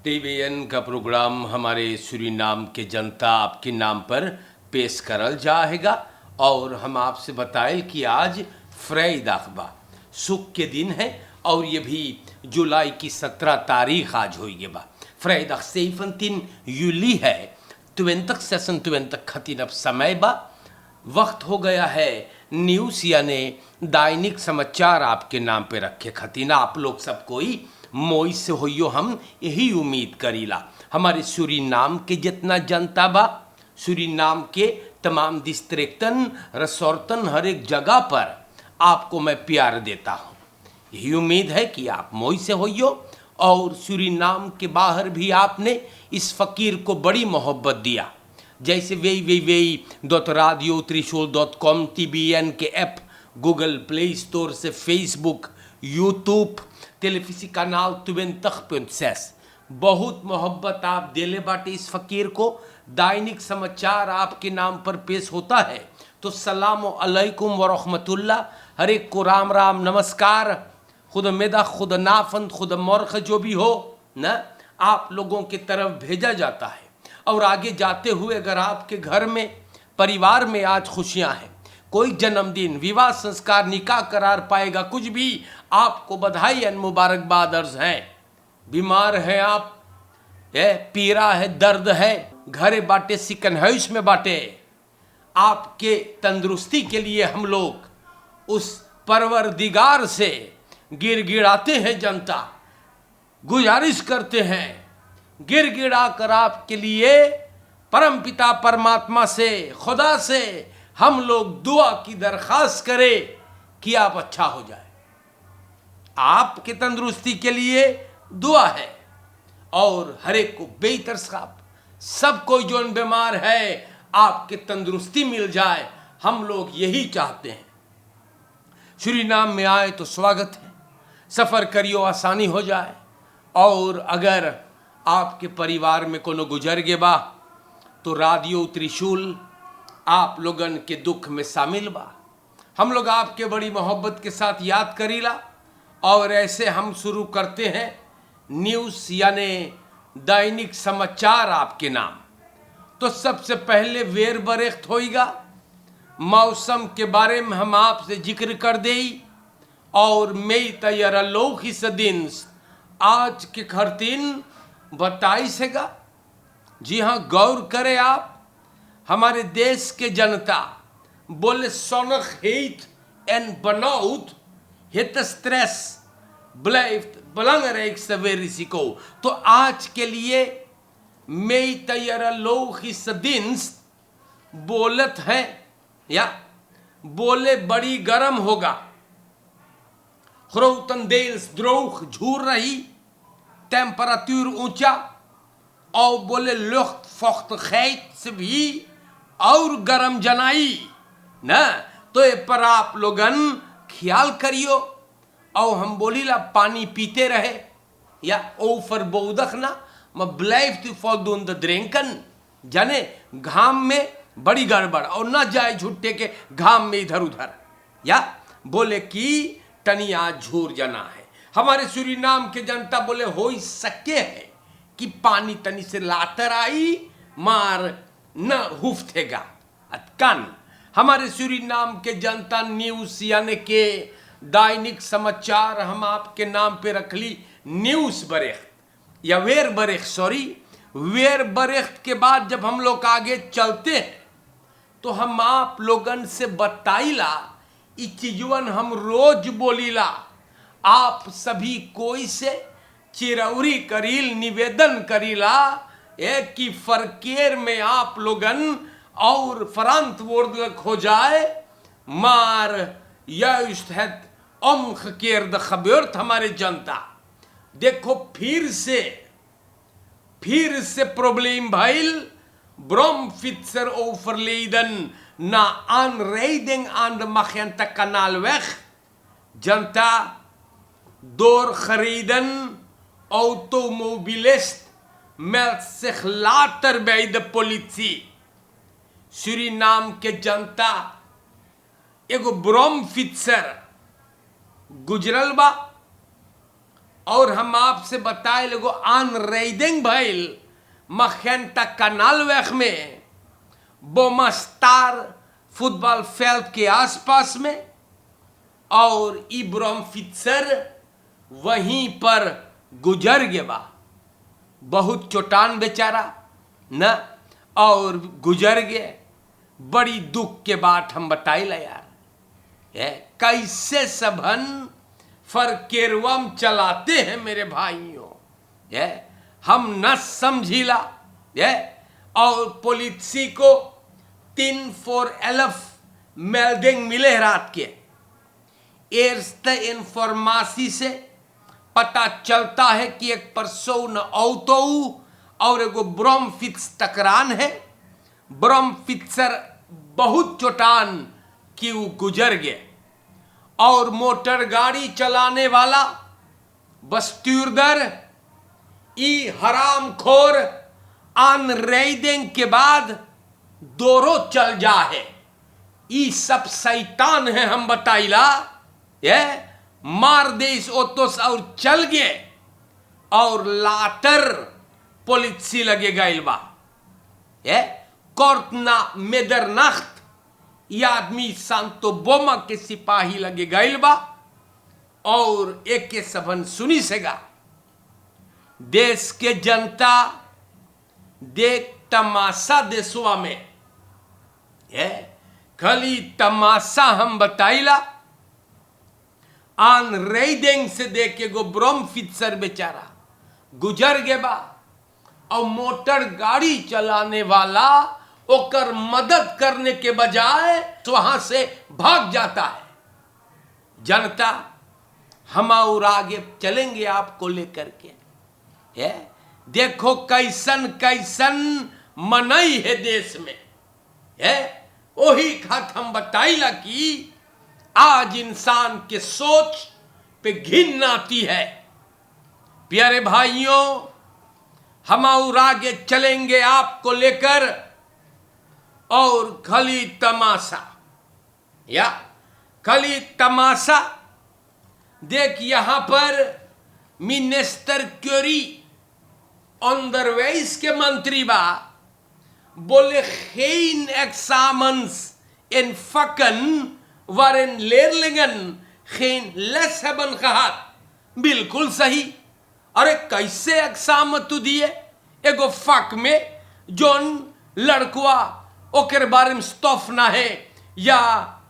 TVN का programme हमारे Suriname के जनता आपके नाम पर पेश करल जाएगा और हम आपसे बताएं कि आज फ्राइडे बा सुख के दिन है और ये भी जुलाई की 17 तारीख आज होइए बा फ्राइडे 17 यूली है 2026 खतीन अब समय बा वक्त हो गया है न्यूज़ यानी दैनिक समाचार आपके नाम पे रखे खतीना आप लोग सब कोई मोई से होइयो हम यही उम्मीद करीला हमारे सूरीनाम के जितना जनता बा सूरीनाम के तमाम डिस्ट्रिक्टन रिसोर्टन हर एक जगह पर आपको मैं प्यार देता हूँ यही उम्मीद है कि आप मोई से होइयो और सूरीनाम के बाहर भी आपने इस फ़कीर को बड़ी मोहब्बत दिया जैसे www.radiotrishul.com TBN के ऐप गूगल प्ले स्टोर से फेसबुक यूट्यूब टेलीविज़न कनाल 20.6 बहुत मोहब्बत आप देले बाटे इस फ़कीर को दैनिक समाचार आपके नाम पर पेश होता है तो सलाम अलैकुम व रहमतुल्लाह हर एक को राम राम नमस्कार खुद मेदा खुद नाफंद खुद मौरख जो भी हो ना आप लोगों की तरफ भेजा जाता है और आगे जाते हुए अगर आपके घर में परिवार में आज खुशियां हैं कोई जन्मदिन विवाह संस्कार निकाह करार पाएगा कुछ भी आपको बधाई और मुबारकबाद अर्ज हैं बीमार हैं आप पीड़ा है दर्द है घरे बाटे सिकन हाउस में बाटे आपके तंदुरुस्ती के लिए हम लोग उस परवरदिगार से गिड़गिड़ाते हैं जनता गुजारिश करते हैं गिड़गिड़ा कर आपके लिए परमपिता परमात्मा से खुदा से हम लोग दुआ की दरख्वास्त करें कि आप अच्छा हो जाए आपके तंदुरुस्ती के लिए दुआ है और हर एक को बेहतर सब कोई जो बीमार है आपके तंदुरुस्ती मिल जाए हम लोग यही चाहते हैं सूरीनाम में आए तो स्वागत है सफ़र करियो आसानी हो जाए और अगर आपके परिवार में कोनो गुजर गे बा तो रेडियो त्रिशूल आप लोगन के दुख में शामिल बा हम लोग आपके बड़ी मोहब्बत के साथ याद करीला और ऐसे हम शुरू करते हैं न्यूज़ यानी दैनिक समाचार आपके नाम तो सबसे पहले वेर बरेख्त होएगा मौसम के बारे में हम आपसे जिक्र कर देई और मई तैयार लोग ही सदिन आज के खरतीन बताई सेगा जी हाँ गौर करें आप हमारे देश के जनता बोले सोनख हेट एन बनाउट हेत स्ट्रेस blijft belangrijkste risico तो आज के लिए meteorologische dienst बोलत है या बोले बड़ी गर्म होगा grotendeels droog झूर रही टेम्परेचर ऊंचा और बोले luchtvochtigheid से भी और गर्म जनाई ना तो ये पर आप लोगन ख्याल करियो और हम बोलीला पानी पीते रहे या overbodig ना मैं blijft u voldoende drinken जाने घाम में बड़ी गड़बड़ और ना जाए झुट्टे के घाम में इधर उधर या बोले कि तनिया झूर जना है हमारे सूरीनाम के जनता बोले हो ही सके है कि पानी तनी से लातर आई मार न हुफ्तेगा अतकन हमारे सूरीनाम के जनता न्यूज़ यानी के दैनिक समाचार हम आपके नाम पे रख ली न्यूज़ बरेख्त या वेर बरेख्त सॉरी वेर बरेख्त के बाद जब हम लोग आगे चलते हैं तो हम आप लोगन से बताइला ई चीजवन हम रोज बोलीला आप सभी कोई से चिरौरी करील निवेदन करीला एक की फरकेर में आप लोगन और फरांत वर्दलक हो जाए मार juist het omgekeerde gebeurt हमारे जनता देखो फिर से प्रॉब्लम भइल bromfietser overleden na aanrijding aan de Magenta Kanaalweg जनता doorgereden automobilist meldt zich later bij de politie Suriname के जनता एगो ब्रह्मफित्सर गुजरल बा और हम आपसे बताए लोगो आन रेडिंग भइल मखेंटा कनाल वेख में बोमस्तार फुटबॉल फील्ड के आसपास में, और इब्राहिम फित्सर वहीं पर गुजर गया। बहुत चोटान बेचारा न, और गुजर गए। बड़ी दुख के बात हम बताइला यार, कैसे सबन फरकेरवम चलाते हैं मेरे भाइयों, हम न समझिला। और पुलिस को 3-4 मेल्डिंग मिले रात के। एर्स्ट इंफॉर्मेशन से पता चलता है कि एक पर्सन औतो और एगो ब्रह्मफित्स टकरान है। ब्रह्मफित्सर बहुत चोटान कि वो गुजर गए, और मोटर गाड़ी चलाने वाला बस्त्यूरदर ई हराम खोर आन रेडिंग के बाद दोरो चल जा है। ई सब शैतान है हम बताइला, मार दे इस ओतोस और चल गए। और लाटर पुलिस लगे गइल बा, कोर्टना मेदरनाख्त ये आदमी सांतो बोमा के सिपाही लगे गइल बा। और एक के सबन सुनी सेगा देश के जनता देख तमाशा देशवा में, खाली तमाशा हम बताइला। आन रेडिंग से देख के गो ब्रह्मफित्सर बेचारा गुजर गए बा, और मोटर गाड़ी चलाने वाला ओकर मदद करने के बजाय वहां से भाग जाता है। जनता हम और आगे चलेंगे आपको लेकर के, देखो कैसन कैसन मनई है देश में, वही खात हम बताइला कि आज इंसान के सोच पे घिन आती है। प्यारे भाइयों, हम और आगे चलेंगे आपको लेकर, और खाली तमाशा तमाशा देख। यहां पर मिनिस्टर क्यूरी अंडरवेज के मंत्री बा, बोले geen examens in vakken waarin leerlingen geen les hebben gehad। बिल्कुल सही। अरे कैसे एग्जाम तू दिए एगो फक में जोन लड़कुआ ओकर बारे में स्टॉफ ना है या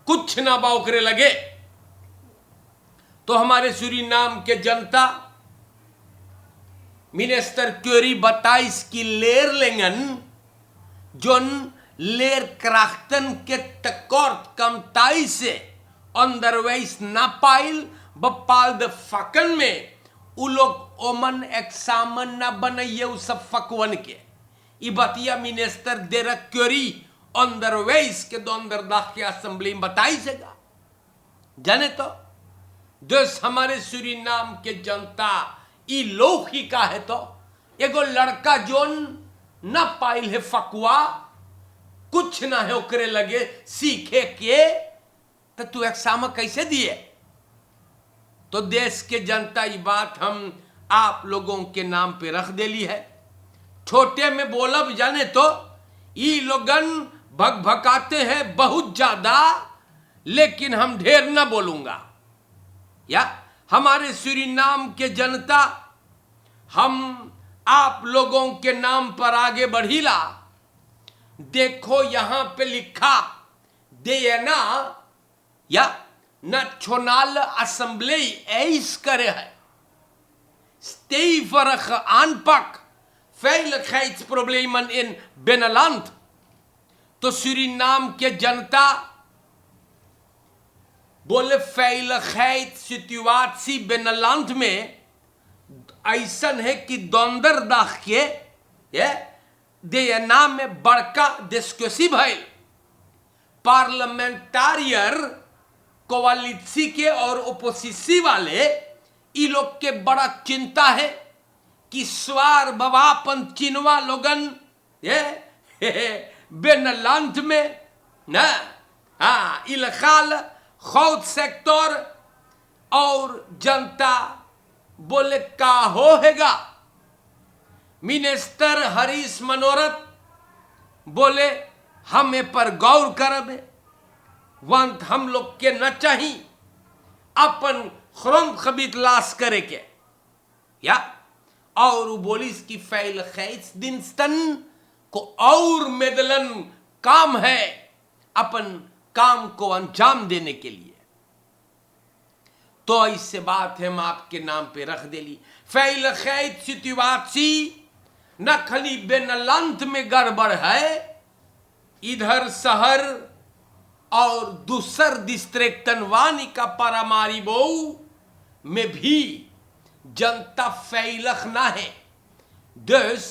कुछ ना बा ओकरे लगे। तो हमारे सूरीनाम के जनता मिनिस्टर क्यूरी बताइस कि लेरलिंगन जोन लेर क्राफ्टन के तकोर्ट कमताई से अंदरवेज ना पाइल बपाल द फकन में उ लोग ओमन एक्सामन ना बनइए उ सब फकवन के। ई बतिया मिनिस्टर डेरेक क्यूरी अंदरवेज के दो अंदरदाख के असेंबली में बताई सेगा। जाने तो देश हमारे सूरीनाम के जनता ई लोग ही का है, तो एगो लड़का जोन ना पाइल है फकुआ कुछ ना है ओकरे लगे सीखे के, तो तू एग्जाम कैसे दिए। तो देश के जनता ये बात हम आप लोगों के नाम पे रख देली है। छोटे में बोलब जाने तो ये लोगन भगभकाते हैं बहुत ज्यादा, लेकिन हम ढेर ना बोलूंगा। या हमारे सूरीनाम के जनता, हम आप लोगों के नाम पर आगे बढ़ीला। देखो यहां पे लिखा देना या नेशनल असेंबली ऐस करे है stevig aanpak veiligheidsproblemen in binnenland। तो सूरीनाम के जनता बोले veiligheid situatie binnenland में ऐसन है कि दोंदरदाख के देना में बड़का डिस्कसी भइल। पार्लियामेंटारियर कोवालिसी के और ओपोजिसी वाले ई लोग के बड़ा चिंता है कि स्वार बवापन चिनवा लोगन बिनलंद में न इलाकाल खौद सेक्टर और जनता बोले का होगा। मिनिस्टर हरीश मनोरथ बोले हम ए पर गौर करबे, वंत हम लोग के न चाही अपन खुरंद खबीत लाश करे के, या और वो बोली इसकी फैल खैस दिनस्तन को और मेदलन काम है अपन काम को अंजाम देने के लिए। तो इससे बात है हम आपके नाम पे रख देली। फैल खैत सितुआसी न खली बेनलंत में गड़बड़ है, इधर शहर और दूसर डिस्ट्रिक्ट तनवानी का परामारी बो में भी जनता फैलख ना है। दस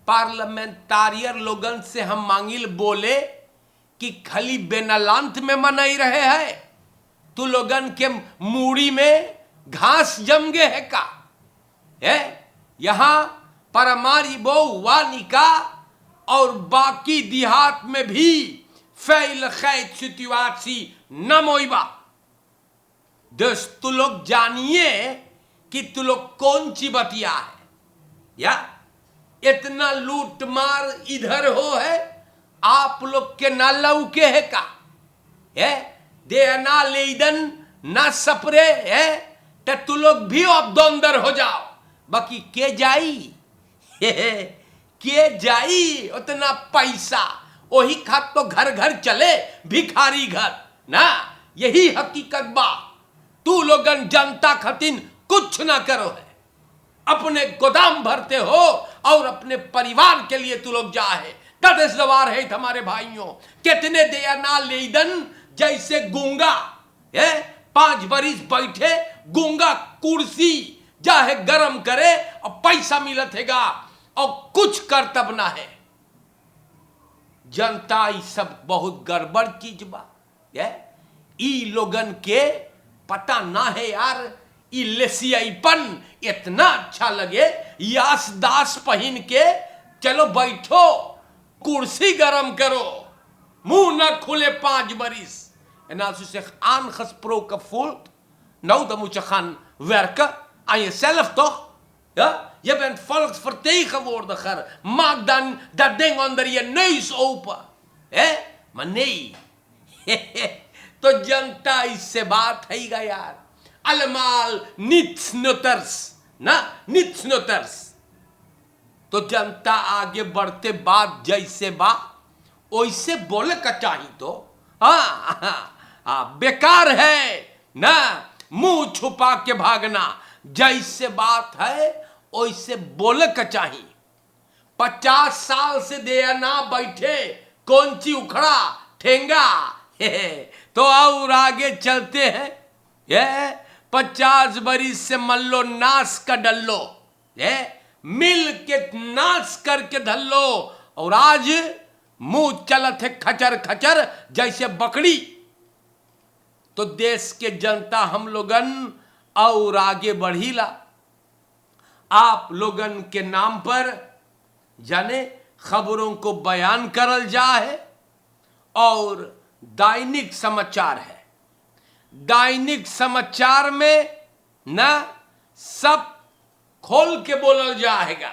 पार्लियामेंटारियर लोगन से हम मांगिल बोले कि खाली बेनलांत में मनाई रहे है, तू लोगन के मूड़ी में घास जम गए है का है। यहां परमारी बो वानिका और बाकी देहात में भी फैल खैत सितुआसी न मोइबा। दोस्त तू लोग जानिए कि तू लोग कौन सी बतिया है, या इतना लूट मार इधर हो है आप लोग के ना लौके है का है, दे ना लेदन ना सपरे है, तो तू लोग भी अब दोंदर हो जाओ। बाकी के जाई के जाई उतना पैसा, वही खात तो घर घर चले भिखारी घर ना, यही हकीकत बा। तू लोगन जनता खतिन कुछ ना करो है, अपने गोदाम भरते हो और अपने परिवार के लिए तू लोग जा है। तद सवार है हमारे भाइयों, कितने देया ना लेदन जैसे गूंगा है, 5 बरिस बैठे गूंगा कुर्सी जाहे गरम करे और पैसा मिलत हैगा और कुछ करतब ना है। जनता ई सब बहुत गड़बड़ चीज बा, ई लोगन के पता ना है यार। ई लेसियाईपन इतना अच्छा लगे, यास दास पहन के चलो बैठो कुर्सी गरम करो, मुंह ना खुले 5 बरिस। En als u zich aangesproken voelt, nou dan moet je gaan werken aan jezelf toch? Ja? Je bent volksvertegenwoordiger, maak dan dat ding onder je neus open. Maar nee, तो जनता इससे बात है गा यार, अलमाल नित्सनुतर्स ना नित्सनुतर्स। तो जनता आगे बढ़ते बात जैसे बा वैसे बोले का चाहिए। तो बेकार है ना मुंह छुपा के भागना, जैसे बात है वैसे बोले का चाहिए। 50 साल से दे ना बैठे कौन सी उखड़ा ठेंगा तो और आगे चलते हैं। ये 50 बरिस से मल्लो नाश का डल्लो, मिल के नाश करके धल्लो, और आज मुंह चलत है खचर खचर जैसे बकरी। तो देश के जनता हम लोगन और आगे बढ़ीला, आप लोगन के नाम पर जाने खबरों को बयान करल जा है, और दैनिक समाचार है। दैनिक समाचार में ना सब खोल के बोलल जाएगा,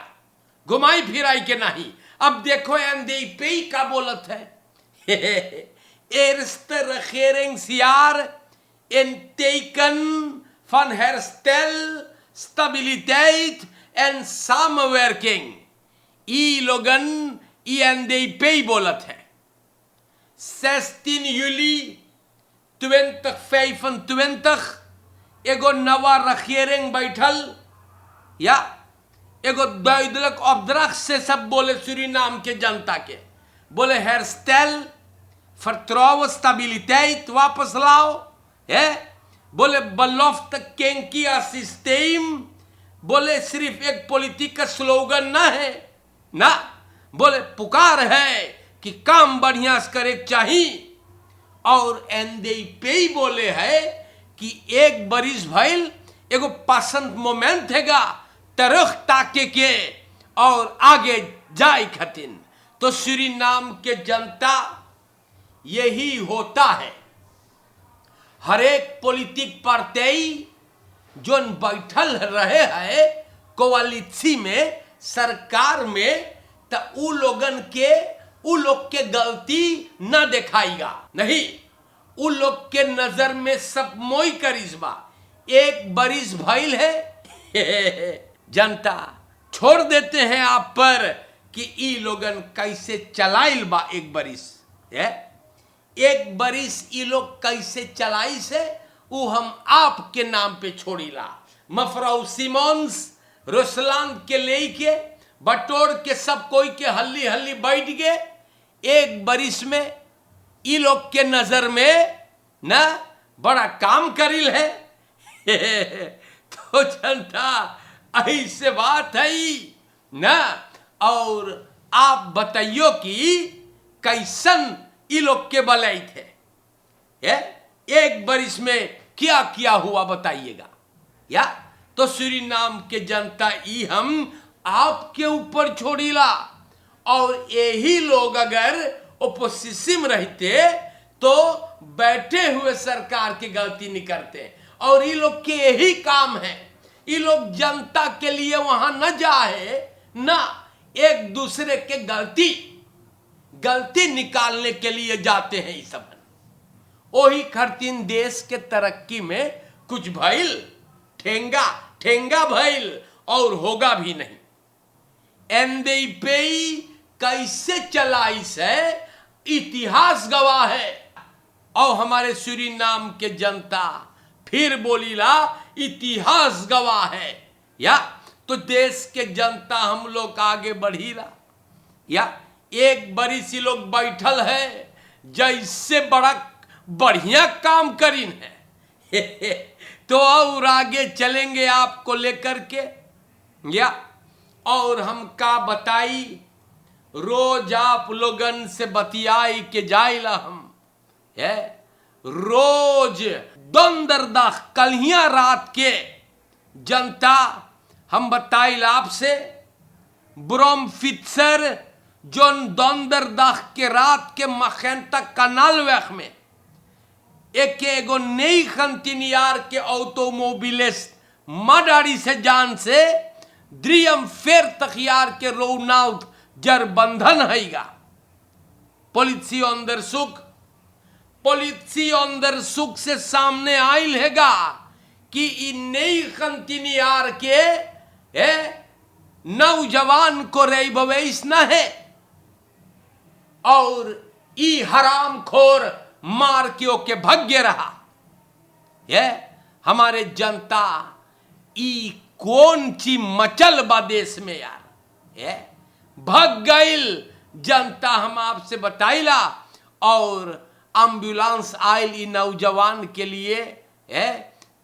घुमाई फिराई के नहीं। अब देखो एनडीपी का बोलत है Eerste regeringsjaar in teken van herstel, stabiliteit en samenwerking. ई लोगन ENDP बोलत है। 16 juli 2025 एगो नवा regering बैठल, या एगो दुइदलक opdracht से सब बोले सूरीनाम के जनता के, बोले herstel, vertrouwen, stabiliteit वापस लाओ, बोले belofte kenkia systeem, बोले सिर्फ एक पॉलिटिक का स्लोगन ना है ना, बोले पुकार है कि काम बढ़िया से करे चाहिए। और एनडीपी बोले है कि एक बरिस भइल एगो पसंद मोमेंट हैगा तरख ताके के और आगे जाए खतिन। तो सूरीनाम के जनता यही होता है, हर एक पॉलिटिक पार्टी जोन बैठल रहे है कोवालिसी में, सरकार में, तो उ लोग के गलती न दिखाएगा नहीं। उ लोग के नजर में सब मोई करिश्मा। एक बरिस भइल है जनता छोड़ देते हैं आप पर कि ई लोगन कैसे चलाइल बा। एक बरिस ई लोग कैसे चलाई से वो हम आपके नाम पे छोड़ीला। मफराउ सिमोन्स रुसलान के लेके बटोर के सब कोई के हल्ली हल्ली बैठ गए। एक बरिस में ई लोग के नजर में ना बड़ा काम करिल है तो जनता ऐसे बात है ना। और आप बताइयो कि कैसन ई लोग के बलाई थे। एक बरिस में क्या क्या हुआ बताइएगा। या तो सूरीनाम के जनता ई हम आपके ऊपर छोड़ीला। और यही लोग अगर ओपोजिशन रहते तो बैठे हुए सरकार की गलती नहीं करते। और ये लोग के यही काम है। ये लोग जनता के लिए वहां न जाए ना, एक दूसरे के गलती निकालने के लिए जाते हैं। ये सब वही खरतीन देश के तरक्की में कुछ भइल ठेंगा भइल और होगा भी नहीं। एनडीपी कैसे चलाई से इतिहास गवाह है। और हमारे सूरीनाम के जनता फिर बोलीला इतिहास गवाह है। या तो देश के जनता हम लोग आगे बढ़ीला। या एक बरिस लोग बैठल है जैसे बड़ा बढ़िया काम करीन है तो और आगे चलेंगे आपको लेकर के। या और हम का बताई, रोज आप लोगन से बतियाई के जाइला हम है। रोज दंदरदा कलिया रात के जनता हम बताइल आपसे ब्रोमफित्सर जोन दंदरदा के रात के मखेंता कनाल वेख में एगो नई खंतिनियार के ऑटोमोबिलिस्ट मडारी से जान से द्रियम फेर तखियार के रोनाउट जर बंधन हैगा। पॉलिसी अंदर सुख से सामने आइल हैगा कि इ नई खंतिनियार के नौजवान को रे बवेश न है। और ई हराम खोर मार के ओके भग्य रहा। ये हमारे जनता ई कौन ची मचल बा देश में यार। ये भग गईल जनता हम आपसे बताइला। और एम्बुलेंस आयल ई नौजवान के लिए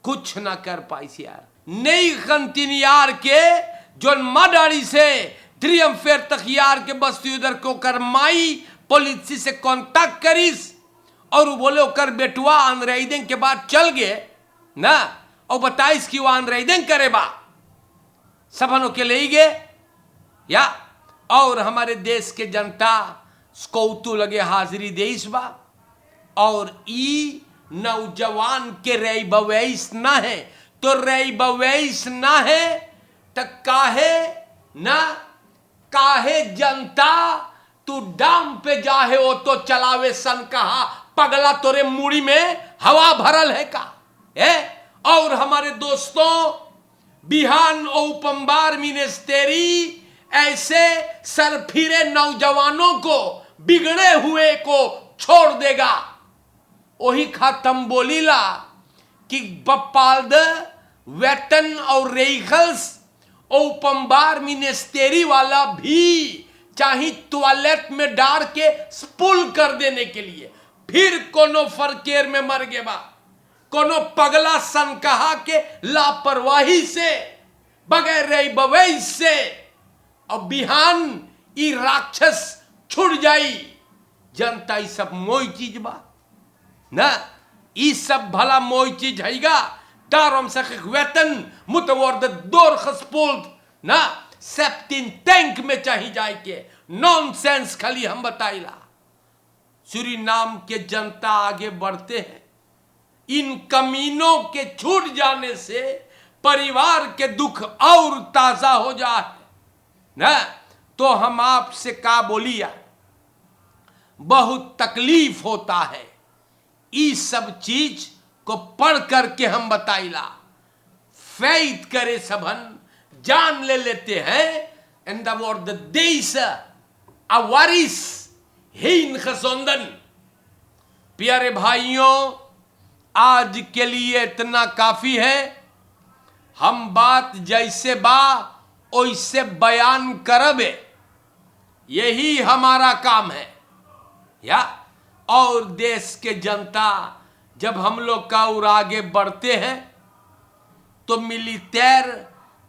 कुछ ना कर पाई यार। नई खंतिनियार के जोन मडारी से त्रियम्फेर तखियार के बस्ती उधर को कर माई पॉलिसी से कांटेक्ट करीस। और वो बोले कर बेटुआ अनरेदिंग के बाद चल गए ना। और बताइस कि वो अनरेदिंग करे बा सबनों के ले गए। या और हमारे देश के जनता स्कौतु लगे हाजिरी देश बा। और ई नौजवान के रे बवेश ना है तो रे बवेश ना है तो काहे जनता तू डाम पे जाहे ओ तो चलावे सन कहा पगला तोरे मुड़ी में हवा भरल है का और हमारे दोस्तों बिहान और उपम्बार मिनिस्टेरी ऐसे सरफिरे नौजवानों को बिगड़े हुए को छोड़ देगा। वही खत्म बोलीला कि बपाल वेतन और रेखल्स और उपम्बार मिनिस्टेरी वाला भी चाहे टॉयलेट में डाल के स्पूल कर देने के लिए फिर कोनो फरकेर में मर गए बा। कोनो पगला सन कहा के लापरवाही से बगैर रे बवेश से और बिहान ई राक्षस छुट जाई। जनता ई सब मोई चीज बा ना। ई सब भला मोई चीज हैगा। दारम से वेतन मुतवर्द दोर खसपोल्ड ना सेप्टिन टैंक में चाहिए जाए के नॉनसेंस खाली हम बताइला। सूरीनाम के जनता आगे बढ़ते हैं। इन कमीनों के छूट जाने से परिवार के दुख और ताजा हो जाए ना, तो हम आपसे का बोलिया, बहुत तकलीफ होता है। इस सब चीज को पढ़ करके हम बताइला, फैथ करे सबन, जान ले लेते हैं। एंड द वर्ड देश अवारिस हीन खसोंदन। प्यारे भाइयों, आज के लिए इतना काफी है। हम बात जैसे बा वैसे बयान करबे, यही हमारा काम है। या और देश के जनता जब हम लोग का और आगे बढ़ते हैं तो मिलिटेर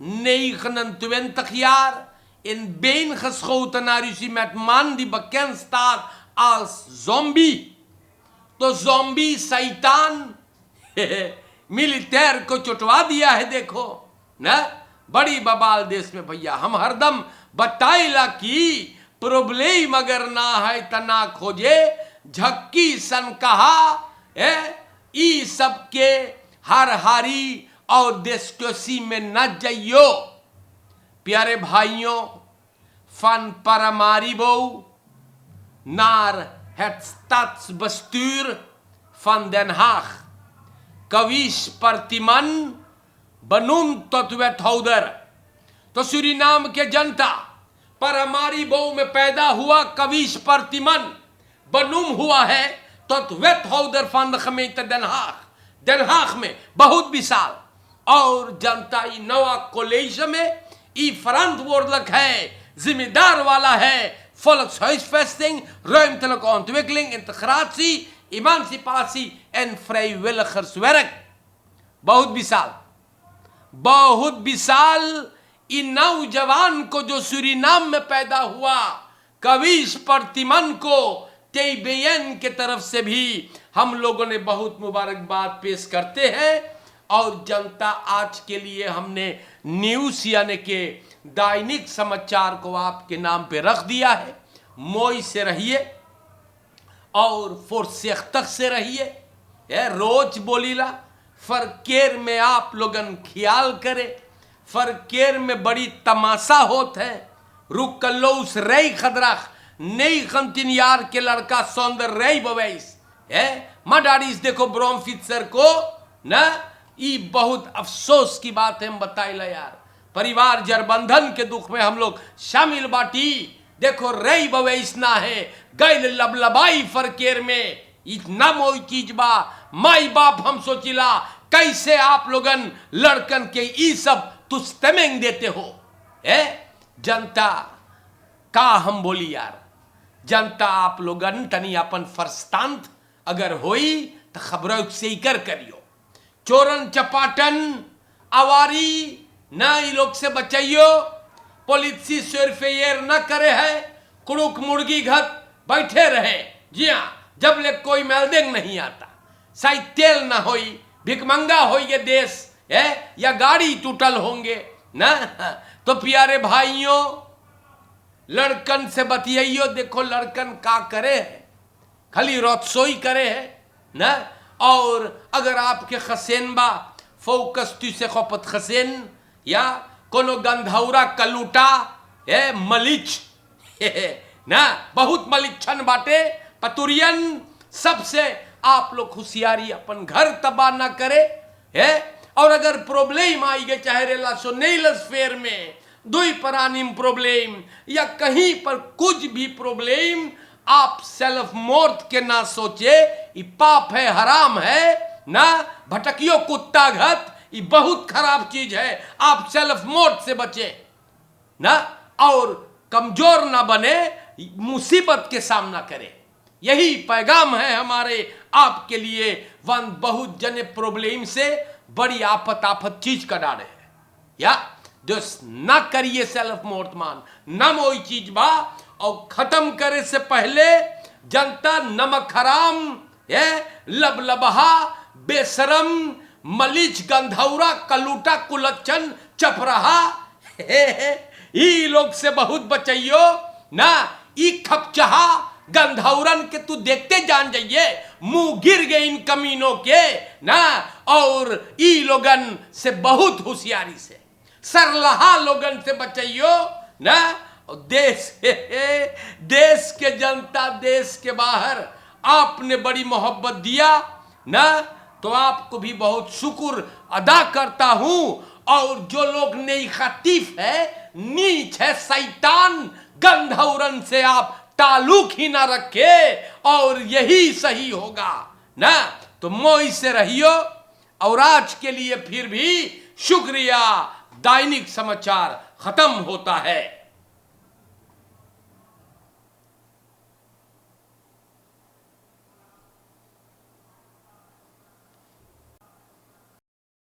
नहीं खनन तखियार इन बेन खसखोतनारिशी मैट मान दी बकेन स्टार als zombie, तो जोम्बी शैतान मिलिटेर को चुटवा दिया है। देखो ना, बड़ी बबाल देश में भैया हम हरदम बताइला कि प्रॉब्लम अगर ना है तना खोजे झक्की सन कहा ई सबके हर हारी और देशकोसी में न जाइयो। प्यारे भाइयों, फन परमारी बो naar het stadsbestuur van Den Haag Kawish Partiman benoemd tot wethouder। तो सूरीनाम के जनता परमारी बो में पैदा हुआ कविश प्रतिमन बनुम हुआ है तो वेथहाउदर फंड खमेत Den Haag में बहुत विशाल। और जनता ई नवा कॉलेज में ई verantwoordelijk है, जिम्मेदार वाला है। Volkshuisvesting, ruimtelijke ontwikkeling, integratie, emancipatie en vrijwilligerswerk। बहुत विशाल, बहुत विशाल। इन नौजवान को जो सूरीनाम में पैदा हुआ कविश प्रतिमन को तेबेयन के तरफ से भी हम लोगों ने बहुत मुबारकबाद पेश करते हैं। और जनता आज के लिए हमने न्यूज़ यानी के दैनिक समाचार को आपके नाम पे रख दिया है। मोई से रहिए और फोर्सेख्तक से रहिए। रोज बोलीला फरकेर में आप लोगन ख्याल करे, फरकेर में बड़ी तमाशा होत है। रुक कल्लो उस रई खदरख नई खंतिन यार के लड़का सौंदर रई बवैस है मडाड़ीस। देखो ब्रोम फित्सर को ना, ये बहुत अफसोस की बात है। हम बताइला यार, परिवार जरबंधन के दुख में हम लोग शामिल बाटी। देखो रई बवैस ना है गैल लबलबाई फरकेर में इतना मोई चीज बा। माई बाप हम सोचिला कैसे आप लोगन लड़कन के ई सब तुस्तमेंग देते हो। जनता का हम बोली यार, जनता आप लोगन तनी अपन फरस्तांत अगर होई तो खबरों से ही करियो। चोरन चपाटन आवारी ना ई लोग से बचाइयो। पॉलिसी सरफेयर न करे है, कुड़ुक मुर्गी घर बैठे रहे। जी हाँ, जब ले कोई मेल्डिंग नहीं आता, शायद तेल ना होई, भिकमंगा हो ये देश है, या गाड़ी टूटल होंगे ना। तो प्यारे भाइयों, लड़कन से बतियाइयो। देखो लड़कन का करे है, खाली रोतसोई करे है ना। और अगर आपके खसेन बा फोकस तु से खोपत खसेन या कोनो गंधौरा कलूटा मलिच ना, बहुत मलिच्छन बाटे पतुरियन। सबसे आप लोग होशियारी अपन घर तबाह ना करे है। और अगर प्रॉब्लम आई गए चाहे रेला सो नेलस फेयर में दुई परानिम प्रॉब्लम या कहीं पर कुछ भी प्रॉब्लम, आप सेल्फ मौत के ना सोचे। ये पाप है, हराम है ना। भटकियो कुत्ता घत, ये बहुत खराब चीज है। आप सेल्फ मौत से बचे ना और कमजोर ना बने, मुसीबत के सामना करें। यही पैगाम है हमारे आपके लिए। वन बहुत जने प्रॉब्लम से बड़ी आफत चीज का डाले है या दोस्त ना करिए सेल्फ मौत मान ना मोई चीज बा। और खत्म करे से पहले जनता नमक हराम लबलबहा बेशरम मलिच गंधौरा कलूटा कुलच्छन चपरहा ई लोग से बहुत बचाइयो ना। ई खपचहा गंधौरन के तू देखते जान जाइए, मुंह गिर गए इन कमीनों के ना। और ई लोगन से बहुत होशियारी से, सरलहा लोगन से बचाइयो ना। देश के जनता, देश के बाहर आपने बड़ी मोहब्बत दिया ना, तो आपको भी बहुत शुक्र अदा करता हूं। और जो लोग नेगेटिव है, नीच है, शैतान, गंधौरन से आप ताल्लुक ही ना रखे, और यही सही होगा ना। तो मोई से रहियो। और आज के लिए फिर भी शुक्रिया। दैनिक समाचार खत्म होता है।